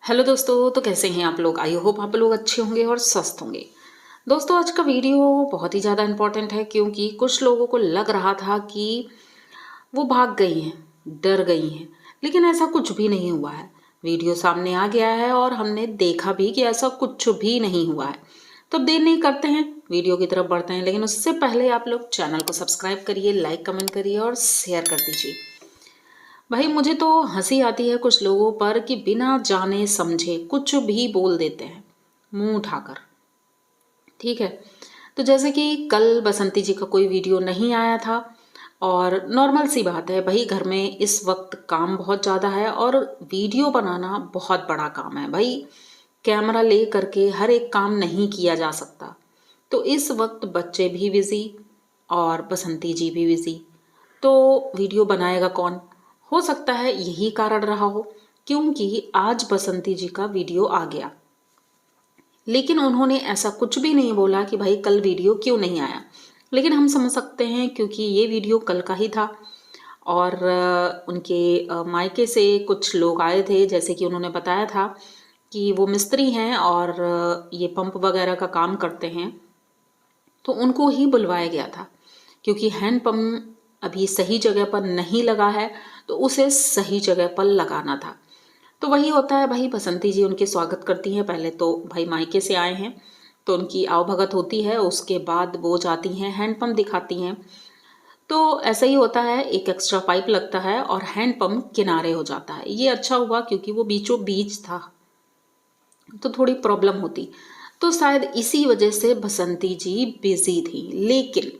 Hello दोस्तों, तो कैसे हैं आप लोग। आई होप आप लोग अच्छे होंगे और स्वस्थ होंगे। दोस्तों, आज का वीडियो बहुत ही ज़्यादा इम्पोर्टेंट है क्योंकि कुछ लोगों को लग रहा था कि वो भाग गई हैं, डर गई हैं, लेकिन ऐसा कुछ भी नहीं हुआ है। वीडियो सामने आ गया है और हमने देखा भी कि ऐसा कुछ भी नहीं हुआ है। तो अब देर नहीं करते हैं, वीडियो की तरफ बढ़ते हैं। लेकिन उससे पहले आप लोग चैनल को सब्सक्राइब करिए, लाइक कमेंट करिए और शेयर कर दीजिए। भाई, मुझे तो हंसी आती है कुछ लोगों पर कि बिना जाने समझे कुछ भी बोल देते हैं मुंह उठाकर। ठीक है, तो जैसे कि कल बसंती जी का कोई वीडियो नहीं आया था और नॉर्मल सी बात है भाई, घर में इस वक्त काम बहुत ज़्यादा है और वीडियो बनाना बहुत बड़ा काम है भाई। कैमरा ले करके हर एक काम नहीं किया जा सकता। तो इस वक्त बच्चे भी बिजी और बसंती जी भी बिजी, तो वीडियो बनाएगा कौन। हो सकता है यही कारण रहा हो क्योंकि आज बसंती जी का वीडियो आ गया, लेकिन उन्होंने ऐसा कुछ भी नहीं बोला कि भाई कल वीडियो क्यों नहीं आया। लेकिन हम समझ सकते हैं क्योंकि ये वीडियो कल का ही था और उनके मायके से कुछ लोग आए थे। जैसे कि उन्होंने बताया था कि वो मिस्त्री हैं और ये पंप वगैरह का काम करते हैं, तो उनको ही बुलवाया गया था क्योंकि हैंड पंप अभी सही जगह पर नहीं लगा है, तो उसे सही जगह पर लगाना था। तो वही होता है भाई, बसंती जी उनके स्वागत करती हैं। पहले तो भाई मायके से आए हैं तो उनकी आवभगत होती है, उसके बाद वो जाती हैं हैंडपंप दिखाती हैं। तो ऐसा ही होता है, एक एक्स्ट्रा पाइप लगता है और हैंडपंप किनारे हो जाता है। ये अच्छा हुआ क्योंकि वो बीचों बीच था तो थोड़ी प्रॉब्लम होती, तो शायद इसी वजह से बसंती जी बिजी थी। लेकिन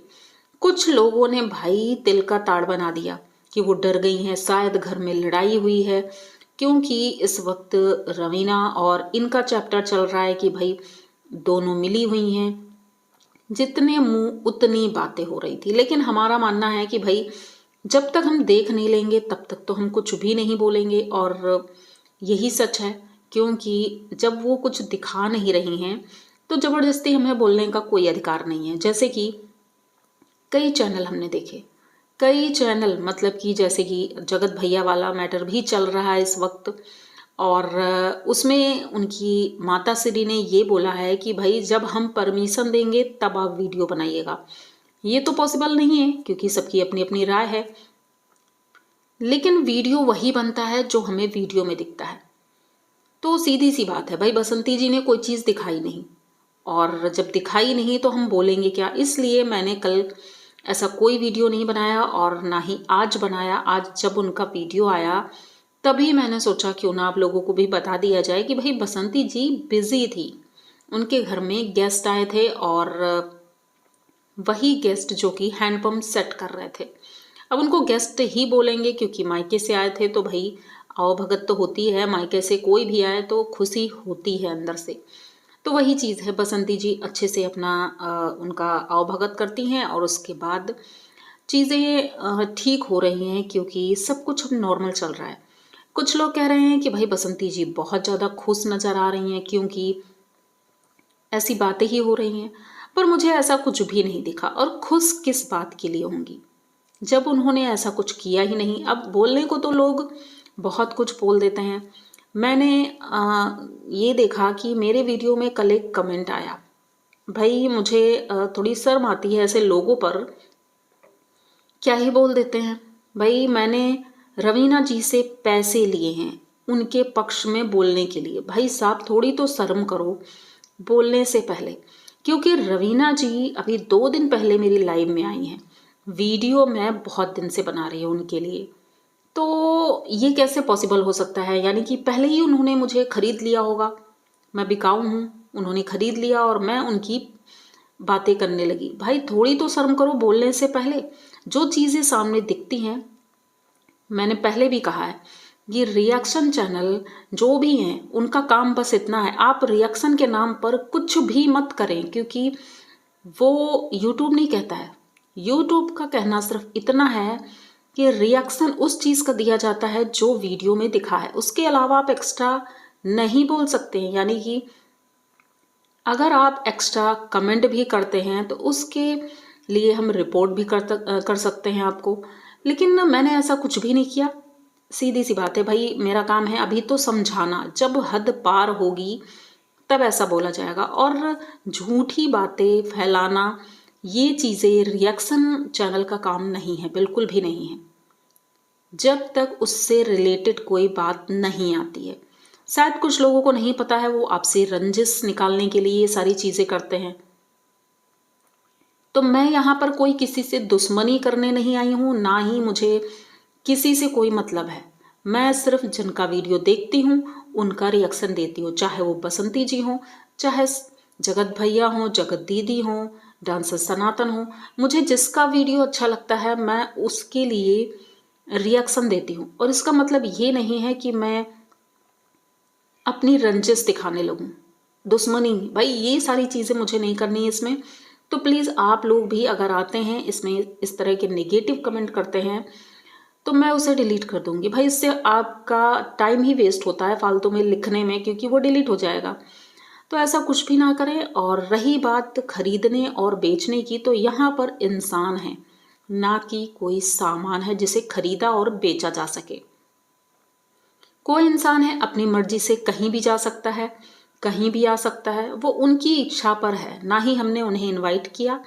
कुछ लोगों ने भाई तिल का ताड़ बना दिया कि वो डर गई हैं, शायद घर में लड़ाई हुई है क्योंकि इस वक्त रवीना और इनका चैप्टर चल रहा है कि भाई दोनों मिली हुई हैं। जितने मुंह उतनी बातें हो रही थी, लेकिन हमारा मानना है कि भाई जब तक हम देख नहीं लेंगे तब तक तो हम कुछ भी नहीं बोलेंगे। और यही सच है क्योंकि जब वो कुछ दिखा नहीं रही हैं तो ज़बरदस्ती हमें बोलने का कोई अधिकार नहीं है। जैसे कि कई चैनल हमने देखे, कई चैनल मतलब कि जैसे कि जगत भैया वाला मैटर भी चल रहा है इस वक्त, और उसमें उनकी माता श्री ने ये बोला है कि भाई जब हम परमिशन देंगे तब आप वीडियो बनाइएगा। ये तो पॉसिबल नहीं है क्योंकि सबकी अपनी अपनी राय है, लेकिन वीडियो वही बनता है जो हमें वीडियो में दिखता है। तो सीधी सी बात है भाई, बसंती जी ने कोई चीज़ दिखाई नहीं और जब दिखाई नहीं तो हम बोलेंगे क्या। इसलिए मैंने कल ऐसा कोई वीडियो नहीं बनाया और ना ही आज बनाया। आज जब उनका वीडियो आया तभी मैंने सोचा क्यों ना आप लोगों को भी बता दिया जाए कि भाई बसंती जी बिजी थी, उनके घर में गेस्ट आए थे और वही गेस्ट जो कि हैंडपम्प सेट कर रहे थे। अब उनको गेस्ट ही बोलेंगे क्योंकि मायके से आए थे, तो भाई आओ भगत तो होती है, मायके से कोई भी आए तो खुशी होती है अंदर से। तो वही चीज़ है, बसंती जी अच्छे से अपना उनका आवभगत करती हैं और उसके बाद चीज़ें ठीक हो रही हैं क्योंकि सब कुछ अब नॉर्मल चल रहा है। कुछ लोग कह रहे हैं कि भाई बसंती जी बहुत ज़्यादा खुश नज़र आ रही हैं क्योंकि ऐसी बातें ही हो रही हैं, पर मुझे ऐसा कुछ भी नहीं दिखा। और खुश किस बात के लिए होंगी जब उन्होंने ऐसा कुछ किया ही नहीं। अब बोलने को तो लोग बहुत कुछ बोल देते हैं। मैंने ये देखा कि मेरे वीडियो में कल एक कमेंट आया, भाई मुझे थोड़ी शर्म आती है ऐसे लोगों पर, क्या ही बोल देते हैं। भाई मैंने रवीना जी से पैसे लिए हैं उनके पक्ष में बोलने के लिए। भाई साहब थोड़ी तो शर्म करो बोलने से पहले, क्योंकि रवीना जी अभी 2 दिन पहले मेरी लाइव में आई हैं। वीडियो मैं बहुत दिन से बना रही हूँ उनके लिए, तो ये कैसे पॉसिबल हो सकता है। यानी कि पहले ही उन्होंने मुझे खरीद लिया होगा, मैं बिकाऊ हूँ, उन्होंने खरीद लिया और मैं उनकी बातें करने लगी। भाई थोड़ी तो शर्म करो बोलने से पहले। जो चीज़ें सामने दिखती हैं, मैंने पहले भी कहा है, ये रिएक्शन चैनल जो भी हैं उनका काम बस इतना है, आप रिएक्शन के नाम पर कुछ भी मत करें क्योंकि वो यूट्यूब नहीं कहता है। यूट्यूब का कहना सिर्फ इतना है कि रिएक्शन उस चीज़ का दिया जाता है जो वीडियो में दिखा है, उसके अलावा आप एक्स्ट्रा नहीं बोल सकते हैं। यानी कि अगर आप एक्स्ट्रा कमेंट भी करते हैं तो उसके लिए हम रिपोर्ट भी कर सकते हैं आपको। लेकिन मैंने ऐसा कुछ भी नहीं किया। सीधी सी बात है भाई, मेरा काम है अभी तो समझाना, जब हद पार होगी तब ऐसा बोला जाएगा। और झूठी बातें फैलाना, ये चीज़ें रिएक्शन चैनल का काम नहीं है, बिल्कुल भी नहीं है, जब तक उससे रिलेटेड कोई बात नहीं आती है। शायद कुछ लोगों को नहीं पता है, वो आपसे रंजिश निकालने के लिए ये सारी चीज़ें करते हैं। तो मैं यहाँ पर कोई किसी से दुश्मनी करने नहीं आई हूँ, ना ही मुझे किसी से कोई मतलब है। मैं सिर्फ जिनका वीडियो देखती हूँ उनका रिएक्शन देती हूँ, चाहे वो बसंती जी हों, चाहे जगत भैया हों, जगत दीदी हों, डांसर सनातन हो। मुझे जिसका वीडियो अच्छा लगता है मैं उसके लिए रिएक्शन देती हूँ। और इसका मतलब ये नहीं है कि मैं अपनी रंजिश दिखाने लगूँ, दुश्मनी, भाई ये सारी चीज़ें मुझे नहीं करनी है इसमें। तो प्लीज़ आप लोग भी अगर आते हैं इसमें इस तरह के नेगेटिव कमेंट करते हैं तो मैं उसे डिलीट कर दूंगी भाई। इससे आपका टाइम ही वेस्ट होता है फालतू में लिखने में, क्योंकि वो डिलीट हो जाएगा। तो ऐसा कुछ भी ना करें। और रही बात खरीदने और बेचने की, तो यहाँ पर इंसान है, ना कि कोई सामान है जिसे खरीदा और बेचा जा सके। कोई इंसान है अपनी मर्जी से कहीं भी जा सकता है, कहीं भी आ सकता है, वो उनकी इच्छा पर है। ना ही हमने उन्हें इनवाइट किया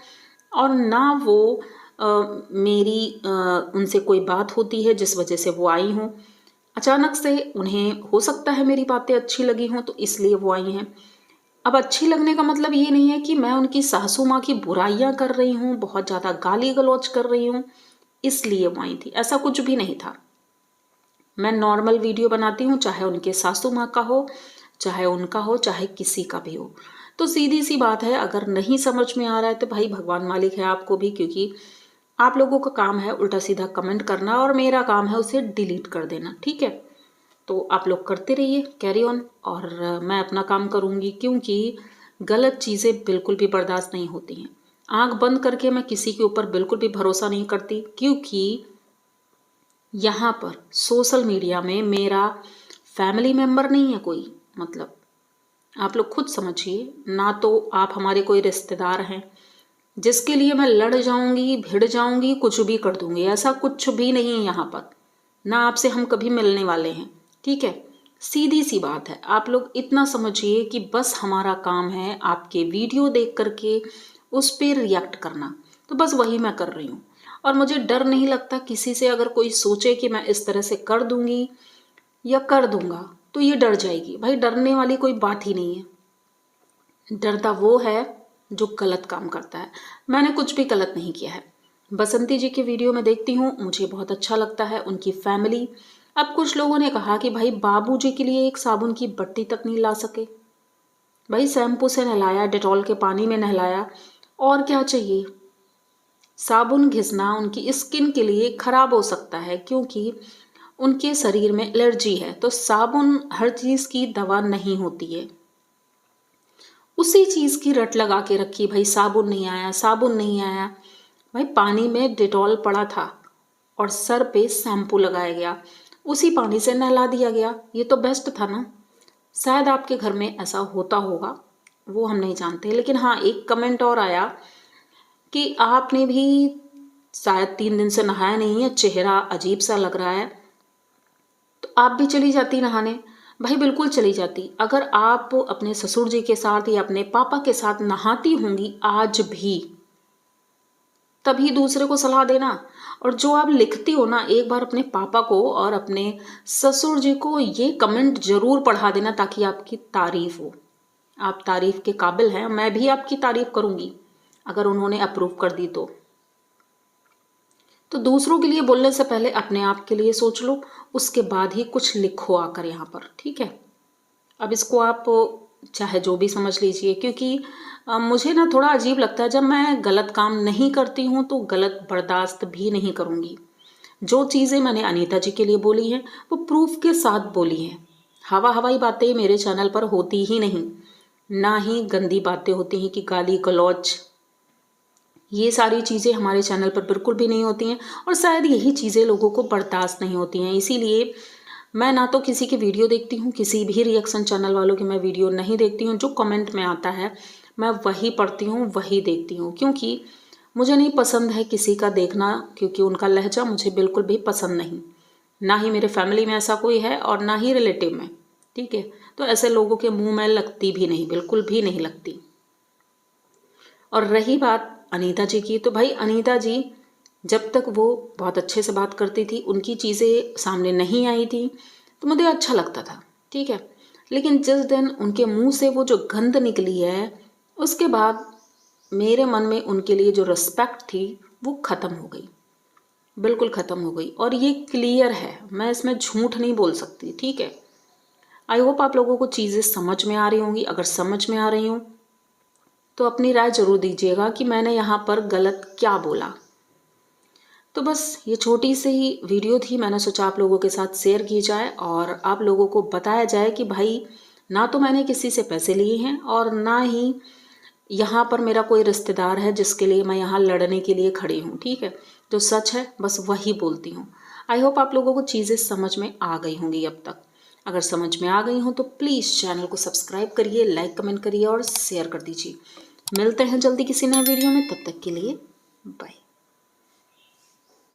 और ना वो मेरी उनसे कोई बात होती है जिस वजह से वो आई हों। अचानक से उन्हें हो सकता है मेरी बातें अच्छी लगी हों तो इसलिए वो आई हैं। अब अच्छी लगने का मतलब ये नहीं है कि मैं उनकी सासू माँ की बुराइयां कर रही हूँ, बहुत ज़्यादा गाली गलौज कर रही हूँ, इसलिए वो आई थी। ऐसा कुछ भी नहीं था। मैं नॉर्मल वीडियो बनाती हूँ, चाहे उनके सासू माँ का हो, चाहे उनका हो, चाहे किसी का भी हो। तो सीधी सी बात है, अगर नहीं समझ में आ रहा है तो भाई भगवान मालिक है आपको भी, क्योंकि आप लोगों का काम है उल्टा सीधा कमेंट करना और मेरा काम है उसे डिलीट कर देना, ठीक है। तो आप लोग करते रहिए, कैरी ऑन, और मैं अपना काम करूँगी, क्योंकि गलत चीज़ें बिल्कुल भी बर्दाश्त नहीं होती हैं। आंख बंद करके मैं किसी के ऊपर बिल्कुल भी भरोसा नहीं करती, क्योंकि यहाँ पर सोशल मीडिया में मेरा फैमिली मेम्बर नहीं है कोई, मतलब आप लोग खुद समझिए। ना तो आप हमारे कोई रिश्तेदार हैं जिसके लिए मैं लड़ जाऊंगी, भिड़ जाऊंगी, कुछ भी कर दूंगी, ऐसा कुछ भी नहीं है यहाँ पर। ना आपसे हम कभी मिलने वाले हैं, ठीक है। सीधी सी बात है, आप लोग इतना समझिए कि बस हमारा काम है आपके वीडियो देख करके उस पर रिएक्ट करना। तो बस वही मैं कर रही हूँ। और मुझे डर नहीं लगता किसी से। अगर कोई सोचे कि मैं इस तरह से कर दूंगी या कर दूंगा तो ये डर जाएगी। भाई डरने वाली कोई बात ही नहीं है। डरता वो है जो गलत काम करता है। मैंने कुछ भी गलत नहीं किया है। बसंती जी की वीडियो में देखती हूँ, मुझे बहुत अच्छा लगता है उनकी फैमिली। अब कुछ लोगों ने कहा कि भाई बाबूजी के लिए एक साबुन की बट्टी तक नहीं ला सके। भाई शैम्पू से नहलाया, डेटॉल के पानी में नहलाया, और क्या चाहिए। साबुन घिसना उनकी स्किन के लिए खराब हो सकता है, क्योंकि उनके शरीर में एलर्जी है। तो साबुन हर चीज़ की दवा नहीं होती है। उसी चीज़ की रट लगा के रखी, भाई साबुन नहीं आया, साबुन नहीं आया। भाई पानी में डिटॉल पड़ा था और सर पे शैम्पू लगाया गया, उसी पानी से नहला दिया गया, ये तो बेस्ट था ना। शायद आपके घर में ऐसा होता होगा, वो हम नहीं जानते। लेकिन हाँ, एक कमेंट और आया कि आपने भी शायद 3 दिन से नहाया नहीं है, चेहरा अजीब सा लग रहा है, तो आप भी चली जाती नहाने। भाई बिल्कुल चली जाती। अगर आप अपने ससुर जी के साथ या अपने पापा के साथ नहाती होंगी आज भी, तभी दूसरे को सलाह देना। और जो आप लिखती हो ना, एक बार अपने पापा को और अपने ससुर जी को ये कमेंट जरूर पढ़ा देना, ताकि आपकी तारीफ हो। आप तारीफ के काबिल हैं, मैं भी आपकी तारीफ करूंगी अगर उन्होंने अप्रूव कर दी तो दूसरों के लिए बोलने से पहले अपने आप के लिए सोच लो, उसके बाद ही कुछ लिखो आकर यहाँ पर, ठीक है। अब इसको आप चाहे जो भी समझ लीजिए, क्योंकि मुझे ना थोड़ा अजीब लगता है जब मैं गलत काम नहीं करती हूँ तो गलत बर्दाश्त भी नहीं करूँगी। जो चीज़ें मैंने अनीता जी के लिए बोली हैं वो प्रूफ के साथ बोली हैं। हवा हवाई बातें मेरे चैनल पर होती ही नहीं, ना ही गंदी बातें होती हैं कि गाली गलौज, ये सारी चीज़ें हमारे चैनल पर बिल्कुल भी नहीं होती हैं। और शायद यही चीज़ें लोगों को बर्दाश्त नहीं होती हैं, इसीलिए मैं ना तो किसी की वीडियो देखती हूँ, किसी भी रिएक्शन चैनल वालों की मैं वीडियो नहीं देखती हूँ। जो कमेंट में आता है मैं वही पढ़ती हूँ, वही देखती हूँ, क्योंकि मुझे नहीं पसंद है किसी का देखना, क्योंकि उनका लहजा मुझे बिल्कुल भी पसंद नहीं। ना ही मेरे फैमिली में ऐसा कोई है और ना ही रिलेटिव में, ठीक है। तो ऐसे लोगों के मुंह में लगती भी नहीं, बिल्कुल भी नहीं लगती। और रही बात अनीता जी की, तो भाई अनीता जी जब तक वो बहुत अच्छे से बात करती थी, उनकी चीज़ें सामने नहीं आई थी, तो मुझे अच्छा लगता था, ठीक है। लेकिन जिस दिन उनके मुंह से वो जो गंध निकली है, उसके बाद मेरे मन में उनके लिए जो रिस्पेक्ट थी वो ख़त्म हो गई, बिल्कुल ख़त्म हो गई। और ये क्लियर है, मैं इसमें झूठ नहीं बोल सकती, ठीक है। आई होप आप लोगों को चीज़ें समझ में आ रही होंगी। अगर समझ में आ रही हूँ तो अपनी राय ज़रूर दीजिएगा कि मैंने यहाँ पर गलत क्या बोला। तो बस ये छोटी सी ही वीडियो थी, मैंने सोचा आप लोगों के साथ शेयर की जाए और आप लोगों को बताया जाए कि भाई ना तो मैंने किसी से पैसे लिए हैं और ना ही यहाँ पर मेरा कोई रिश्तेदार है जिसके लिए मैं यहाँ लड़ने के लिए खड़ी हूँ, ठीक है। जो सच है बस वही बोलती हूँ। आई होप आप लोगों को चीज़ें समझ में आ गई होंगी अब तक। अगर समझ में आ गई हो तो प्लीज़ चैनल को सब्सक्राइब करिए, लाइक कमेंट करिए और शेयर कर दीजिए। मिलते हैं जल्दी किसी नए वीडियो में, तब तक के लिए बाय।